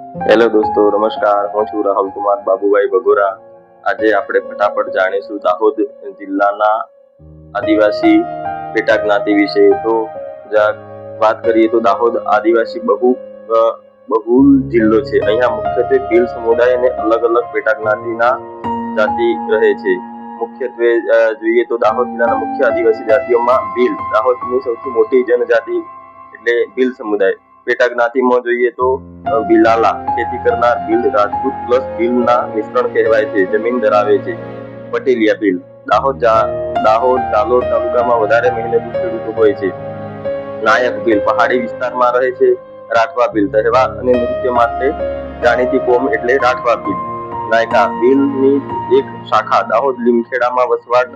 Hello દોસ્તો, નમસ્કાર. હું છું રાહુલ કુમાર બાબુભાઈ બગોરા. આજે આપણે ફટાફટ જાણીશું દાહોદ જિલ્લાના આદિવાસી પેટા જ્ઞાતિ વિશે. તો વાત કરીએ તો દાહોદ આદિવાસી બહુલ જિલ્લો છે. અહીંયા મુખ્યત્વે ભીલ સમુદાય અને અલગ અલગ પેટા જ્ઞાતિના જાતિ રહે છે. મુખ્યત્વે જોઈએ તો દાહોદ જિલ્લાના મુખ્ય આદિવાસી જાતિઓમાં ભીલ, દાહોદની સૌથી મોટી જનજાતિ એટલે ભીલ સમુદાય. પેટા જ્ઞાતિમાં જોઈએ તો ભીલાલા, ખેતી કરનાર ભીલ રાજપૂત પ્લસ ભીલના મિશ્રણ કહેવાય છે, જમીન ધરાવે છે. પટેલિયા ભીલ, દાહોદ જાલોર તાલુકામાં વધારે મહેનતુ ખેડૂતો હોય છે. નાયક ભીલ, પહાડી વિસ્તારમાં રહે છે. રાઠવા ભીલ, તહેવાર અને નૃત્ય માટે જાણીતી કોમ એટલે રાઠવા ભીલ. નાયકા ભીલની એક શાખા દાહોદ લીમખેડામાં વસવાટ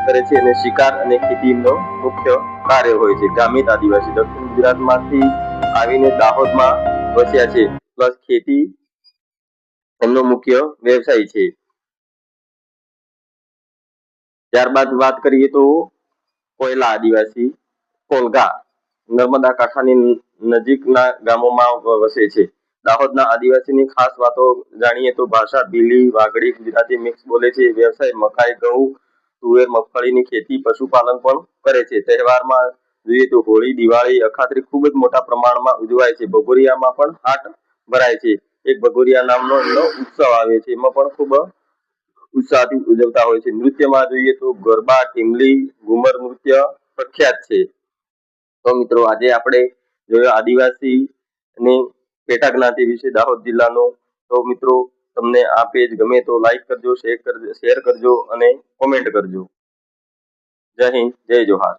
કરે છે અને શિકાર અને ખેતીનો મુખ્ય કાર્ય હોય છે. ગ્રામીણ આદિવાસી, દક્ષિણ ગુજરાતમાંથી આવીને દાહોદમાં વસ્યા છે, પ્લસ ખેતી એમનો મુખ્ય વ્યવસાય છે. ત્યારબાદ વાત કરીએ તો કોયલા આદિવાસી, કોલગા નર્મદા કાંઠાની નજીકના ગામોમાં વસે છે. દાહોદના આદિવાસીની ખાસ વાતો જાણીએ તો ભાષા ભીલી, વાગડી, ગુજરાતી મિક્સ બોલે છે. વ્યવસાય મકાઈ, ઘઉં, તુવેર, મગફળીની ખેતી, પશુપાલન પણ કરે છે. તહેવારમાં જોઈએ તો હોળી, દિવાળી, અખાત્રી ખૂબ જ મોટા પ્રમાણમાં ઉજવાય છે. ભગોરિયામાં પણ હાટ ભરાય છે. એક ભગોરિયા નામનો ઉત્સવ આવે છે, એમાં પણ ખૂબ ઉત્સાહથી ઉજવતા હોય છે. નૃત્યમાં જોઈએ તો ગરબા, ટીમલી, ઘુમર નૃત્ય પ્રખ્યાત છે. તો મિત્રો, આજે આપણે જોયો આદિવાસીની પેટા જ્ઞાતિ વિશે દાહોદ જિલ્લાનો. તો મિત્રો, તમને આ પેજ ગમે તો લાઈક કરજો, શેર કરજો અને કોમેન્ટ કરજો. જય હિન્દ, જય જોહાર.